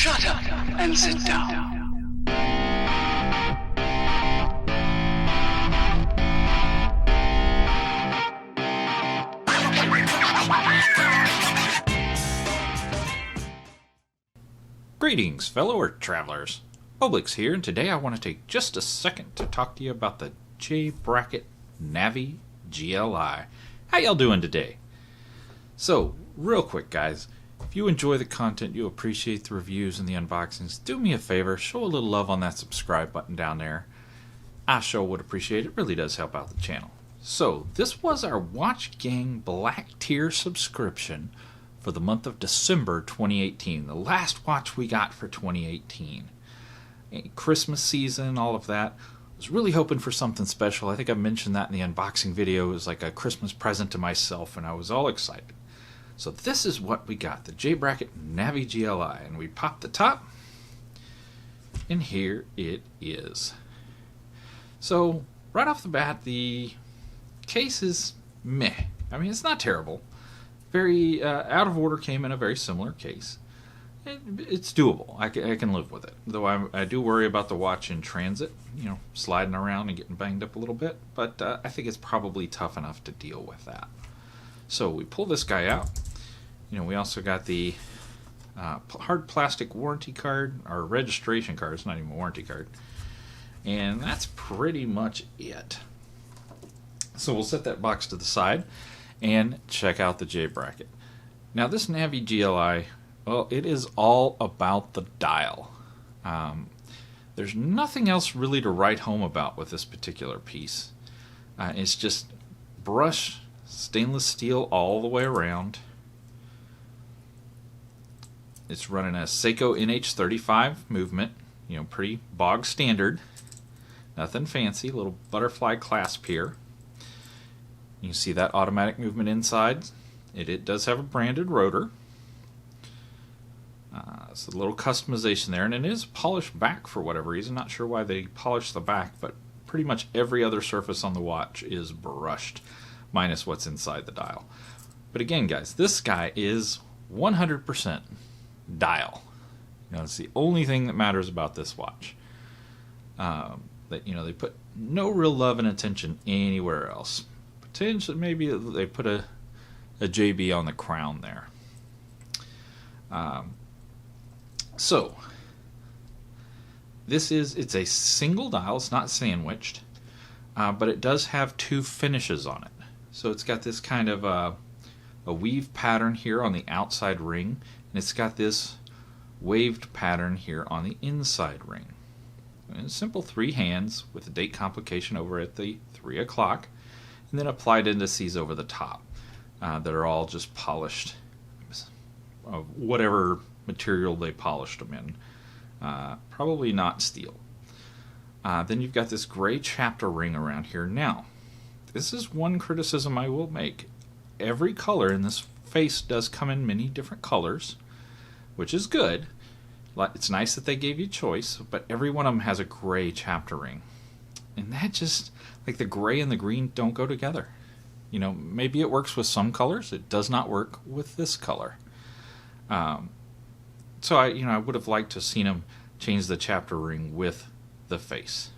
Shut up and sit down. Greetings, fellow Earth travelers. Obelix here, and today I want to take just a second to talk to you about the Brackett NaviGLI. How y'all doing today? So, real quick, guys, if you enjoy the content, you appreciate the reviews and the unboxings, do me a favor, show a little love on that subscribe button down there. I sure would appreciate it. It really does help out the channel. So, this was our Watch Gang Black Tier subscription for the month of December 2018, the last watch we got for 2018. Christmas season, all of that. I was really hoping for something special. I think I mentioned that in the unboxing video. It was like a Christmas present to myself, and I was all excited. So this is what we got, the Brackett NaviGLI, and we popped the top, and here it is. So right off the bat, the case is meh. I mean, it's not terrible. Very out of order, came in a very similar case. It's doable. I can live with it. Though I do worry about the watch in transit, you know, sliding around and getting banged up a little bit. But I think it's probably tough enough to deal with that. So we pull this guy out. You know, we also got the hard plastic warranty card, or registration card. It's not even a warranty card. And that's pretty much it. So we'll set that box to the side and check out the Brackett. Now this NaviGLI, well, it is all about the dial. There's nothing else really to write home about with this particular piece. It's just brushed stainless steel all the way around. It's running a Seiko NH35 movement, you know, pretty bog standard. Nothing fancy, little butterfly clasp here. You can see that automatic movement inside. It does have a branded rotor. It's a little customization there, and it is polished back for whatever reason. Not sure why they polished the back, but pretty much every other surface on the watch is brushed, minus what's inside the dial. But again, guys, this guy is 100% dial. You know, it's the only thing that matters about this watch. That, you know, they put no real love and attention anywhere else. Potentially, maybe they put a JB on the crown there. So it's a single dial. It's not sandwiched, but it does have two finishes on it. So it's got this kind of a weave pattern here on the outside ring, and it's got this waved pattern here on the inside ring. And simple 3 hands with a date complication over at the 3 o'clock, and then applied indices over the top that are all just polished of whatever material they polished them in. Probably not steel. Then you've got this gray chapter ring around here. Now, this is one criticism I will make. Every color in this face does come in many different colors, which is good. It's nice that they gave you choice, but every one of them has a gray chapter ring. And that just, like, the gray and the green don't go together. You know, maybe it works with some colors. It does not work with this color. So I would have liked to have seen them change the chapter ring with the face.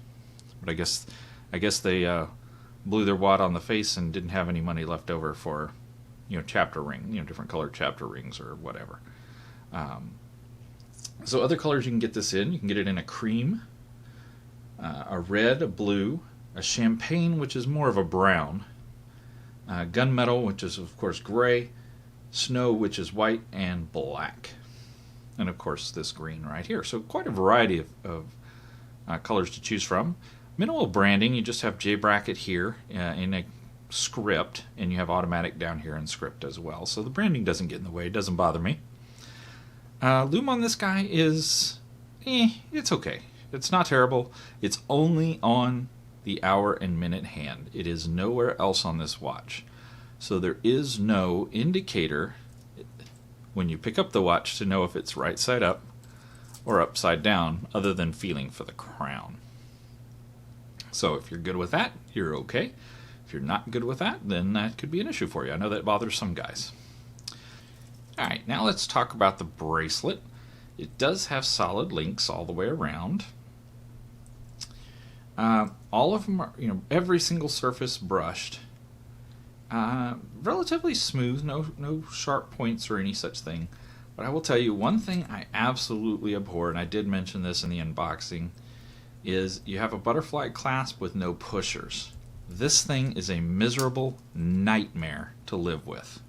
But I guess they blew their wad on the face and didn't have any money left over for, you know, chapter ring, you know, different colored chapter rings or whatever. So other colors you can get this in. You can get it in a cream, a red, a blue, a champagne, which is more of a brown, gunmetal, which is of course gray, snow, which is white, and black, and of course this green right here. So quite a variety of colors to choose from. Minimal branding. You just have Brackett here in a script, and you have automatic down here in script as well. So the branding doesn't get in the way. It doesn't bother me. Lume on this guy is, it's okay. It's not terrible. It's only on the hour and minute hand. It is nowhere else on this watch. So there is no indicator when you pick up the watch to know if it's right side up or upside down, other than feeling for the crown. So if you're good with that, you're okay. If you're not good with that, then that could be an issue for you. I know that bothers some guys. Alright, now let's talk about the bracelet. It does have solid links all the way around. All of them are, every single surface brushed. Relatively smooth, no sharp points or any such thing. But I will tell you one thing I absolutely abhor, and I did mention this in the unboxing, is you have a butterfly clasp with no pushers. This thing is a miserable nightmare to live with.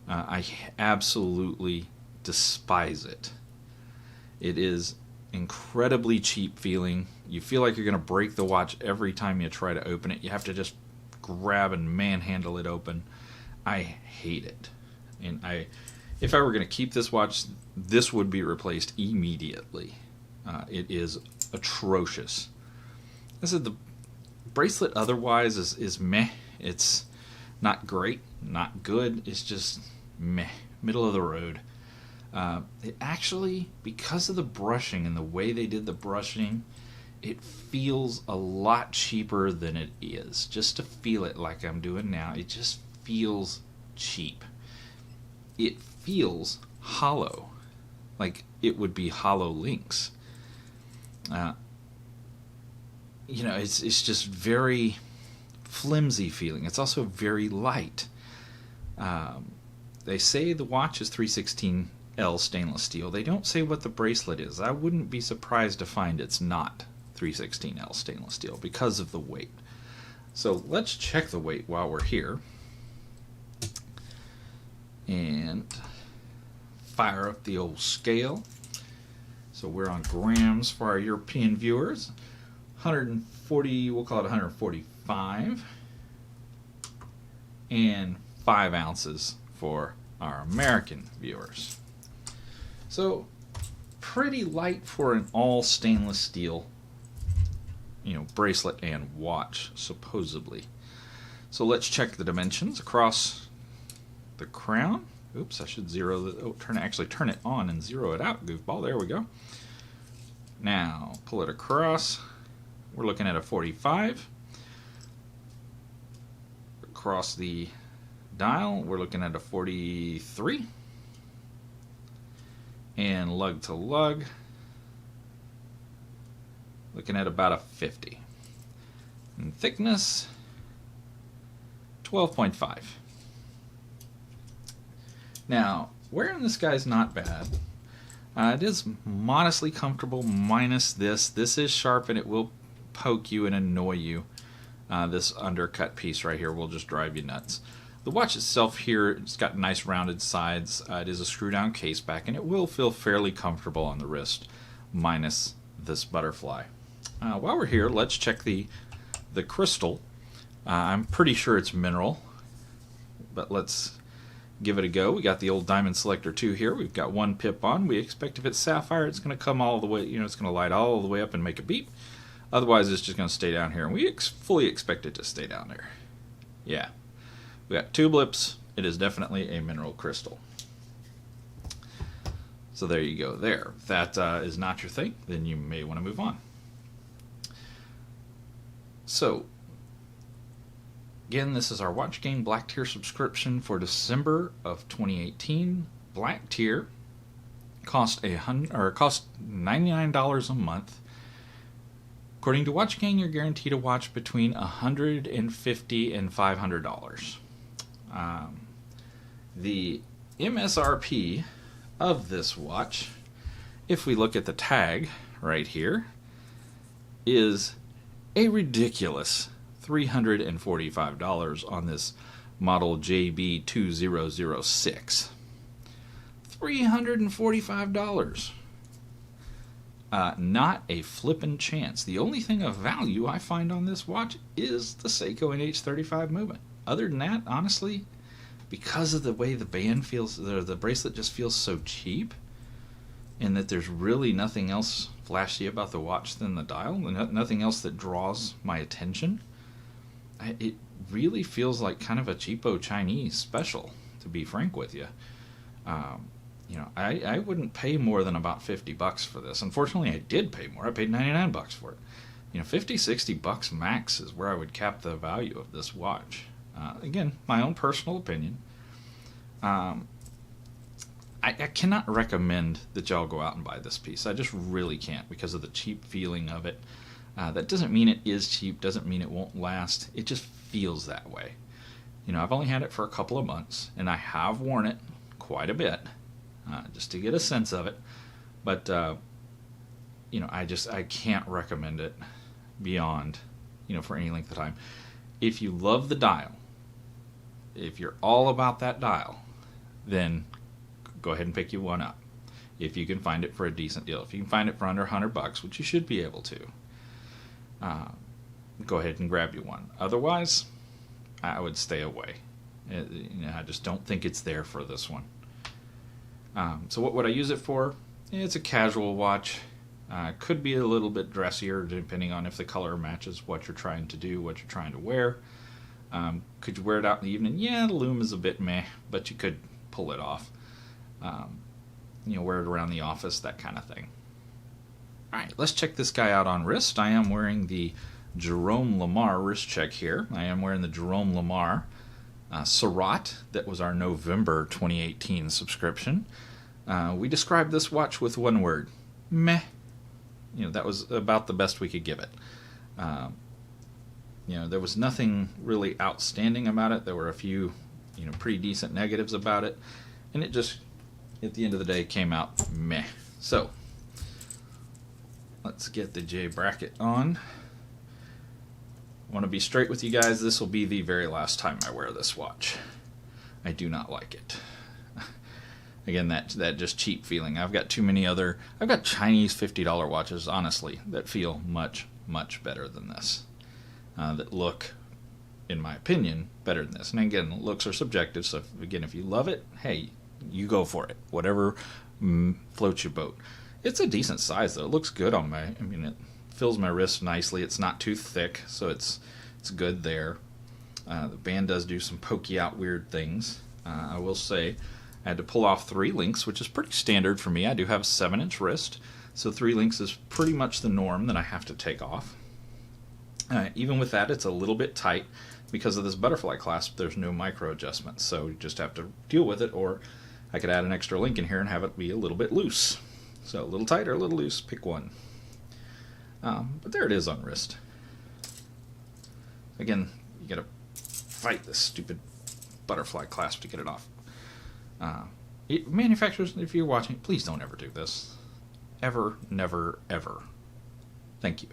I absolutely despise it. It is incredibly cheap feeling. You feel like you're going to break the watch every time you try to open it. You have to just grab and manhandle it open. I hate it. And if I were going to keep this watch, this would be replaced immediately. It is atrocious. This is the bracelet otherwise is meh. It's not great, not good. It's just meh, middle of the road. It actually, because of the brushing and the way they did the brushing, it feels a lot cheaper than it is. Just to feel it like I'm doing now, it just feels cheap. It feels hollow, like it would be hollow links. It's just very flimsy feeling. It's also very light. They say the watch is 316L stainless steel. They don't say what the bracelet is. I wouldn't be surprised to find it's not 316L stainless steel because of the weight. So let's check the weight while we're here. And fire up the old scale. So we're on grams for our European viewers. 140, we'll call it 145. And 5 ounces for our American viewers. So pretty light for an all stainless steel, bracelet and watch, supposedly. So let's check the dimensions across the crown. Oops, I should zero the, turn it on and zero it out, goofball. There we go. Now, pull it across. We're looking at a 45. Across the dial, we're looking at a 43. And lug to lug, looking at about a 50. And thickness, 12.5. Now, wearing this guy's not bad. It is modestly comfortable minus this. This is sharp and it will poke you and annoy you. This undercut piece right here will just drive you nuts. The watch itself here, it's got nice rounded sides. It is a screw down case back and it will feel fairly comfortable on the wrist minus this butterfly. While we're here, let's check the crystal. I'm pretty sure it's mineral, but let's give it a go. We got the old diamond selector 2 here. We've got 1 pip on. We expect if it's sapphire, it's going to come all the way, it's going to light all the way up and make a beep. Otherwise, it's just going to stay down here, and we fully expect it to stay down there. Yeah. We got 2 blips. It is definitely a mineral crystal. So there you go there. If that is not your thing, then you may want to move on. So, again, this is our Watch Gang Black Tier subscription for December of 2018. Black Tier cost $99 a month. According to Watch Gang, you're guaranteed a watch between $150 and $500. The MSRP of this watch, if we look at the tag right here, is a ridiculous $345 on this model JB2006. $345. Not a flippin' chance. The only thing of value I find on this watch is the Seiko NH35 movement. Other than that, honestly, because of the way the band feels, the bracelet just feels so cheap, and that there's really nothing else flashy about the watch than the dial, nothing else that draws my attention. It really feels like kind of a cheapo Chinese special, to be frank with you. I wouldn't pay more than about $50 for this. Unfortunately, I did pay more. I paid $99 for it. $50-$60 max is where I would cap the value of this watch. Again, my own personal opinion. I I cannot recommend that y'all go out and buy this piece. I just really can't because of the cheap feeling of it. That doesn't mean it is cheap, doesn't mean it won't last. It just feels that way. You know, I've only had it for a couple of months, and I have worn it quite a bit, just to get a sense of it. But, you know, I can't recommend it beyond, you know, for any length of time. If you love the dial, if you're all about that dial, then go ahead and pick you one up. If you can find it for a decent deal. If you can find it for under $100, which you should be able to, go ahead and grab you one. Otherwise, I would stay away. You know, I just don't think it's there for this one. So what would I use it for? It's a casual watch. Could be a little bit dressier depending on if the color matches what you're trying to do, what you're trying to wear. Could you wear it out in the evening? Yeah, the lume is a bit meh, but you could pull it off. You know, wear it around the office, that kind of thing. Alright, let's check this guy out on wrist. I am wearing the Jerome Lamar wrist check here. I am wearing the Jerome Lamar Surratt. That was our November 2018 subscription. We described this watch with one word: meh. You know, that was about the best we could give it. You know, there was nothing really outstanding about it. There were a few, you know, pretty decent negatives about it, and it just, at the end of the day, came out meh. So let's get the J Brackett on. I want to be straight with you guys. This will be the very last time I wear this watch. I do not like it. Again, that just cheap feeling. I've got Chinese $50 watches, honestly, that feel much, much better than this. That look, in my opinion, better than this. And again, looks are subjective, so if you love it, hey, you go for it. Whatever floats your boat. It's a decent size, though. It looks good on it fills my wrist nicely. It's not too thick, so it's good there. The band does do some pokey out weird things. I will say I had to pull off 3 links, which is pretty standard for me. I do have a 7-inch wrist, so 3 links is pretty much the norm that I have to take off. Even with that, it's a little bit tight. Because of this butterfly clasp, there's no micro adjustment, so you just have to deal with it, or I could add an extra link in here and have it be a little bit loose. So a little tight or a little loose, pick one. But there it is on wrist. Again, you gotta fight this stupid butterfly clasp to get it off. Manufacturers, if you're watching, please don't ever do this. Ever, never, ever. Thank you.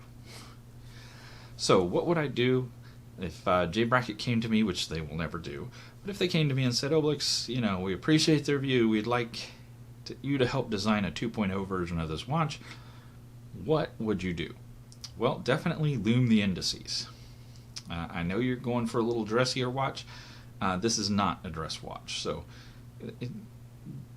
So what would I do if J Brackett came to me, which they will never do, but if they came to me and said, Oblix, you know, we appreciate the review, we'd like you to help design a 2.0 version of this watch, what would you do? Well, definitely lume the indices. I know you're going for a little dressier watch. This is not a dress watch, so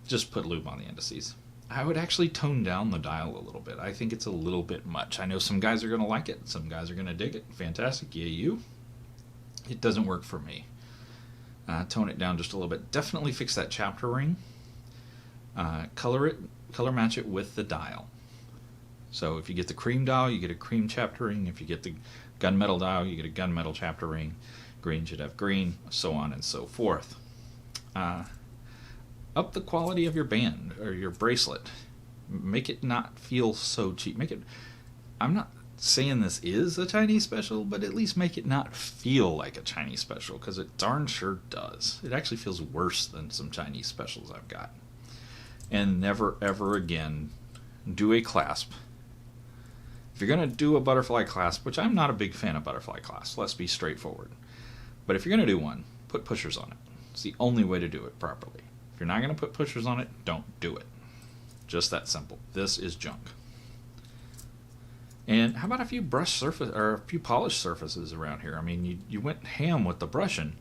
just put lume on the indices. I would actually tone down the dial a little bit. I think it's a little bit much. I know some guys are going to like it. Some guys are going to dig it. Fantastic. Yeah, you. It doesn't work for me. Tone it down just a little bit. Definitely fix that chapter ring. Color match it with the dial. So if you get the cream dial, you get a cream chapter ring. If you get the gunmetal dial, you get a gunmetal chapter ring. Green should have green, so on and so forth. Up the quality of your band or your bracelet. Make it not feel so cheap. I'm not saying this is a Chinese special, but at least make it not feel like a Chinese special, because it darn sure does. It actually feels worse than some Chinese specials I've got. And never ever again do a clasp. If you're going to do a butterfly clasp, which I'm not a big fan of butterfly clasps, let's be straightforward. But if you're going to do one, put pushers on it. It's the only way to do it properly. If you're not going to put pushers on it, don't do it. Just that simple. This is junk. And how about a few brush surface or a few polished surfaces around here? I mean, you went ham with the brushing,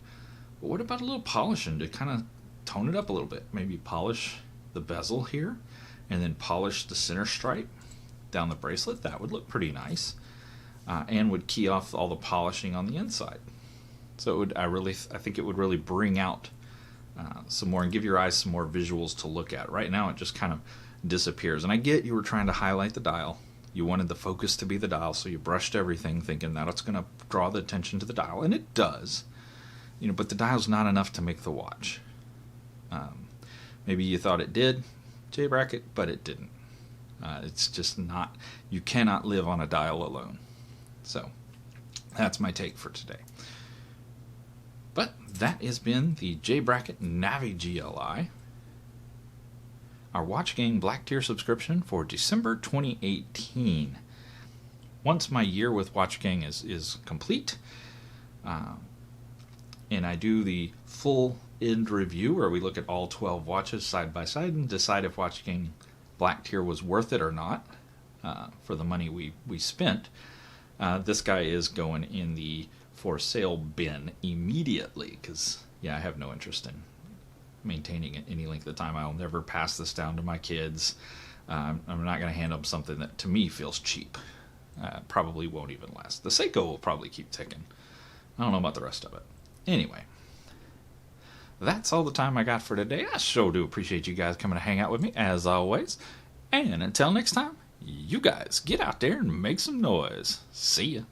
but what about a little polishing to kind of tone it up a little bit? Maybe polish the bezel here, and then polish the center stripe down the bracelet. That would look pretty nice, and would key off all the polishing on the inside. So it would, I think it would really bring out some more and give your eyes some more visuals to look at. Right now, it just kind of disappears. And I get you were trying to highlight the dial. You wanted the focus to be the dial, so you brushed everything, thinking that it's going to draw the attention to the dial, and it does. You know, but the dial's not enough to make the watch. Maybe you thought it did, J-Bracket, but it didn't. It's just not, you cannot live on a dial alone. So, that's my take for today. But that has been the Brackett NaviGLI, our Watch Gang Black Tier subscription for December 2018. Once my year with Watch Gang is complete, and I do the full end review where we look at all 12 watches side by side and decide if Watch Gang Black Tier was worth it or not for the money we spent, this guy is going in the for sale bin immediately because, yeah, I have no interest in maintaining it any length of time. I'll never pass this down to my kids. I'm not going to hand them something that to me feels cheap. Probably won't even last. The Seiko will probably keep ticking. I don't know about the rest of it. Anyway, that's all the time I got for today. I sure do appreciate you guys coming to hang out with me, as always. And until next time, you guys get out there and make some noise. See ya.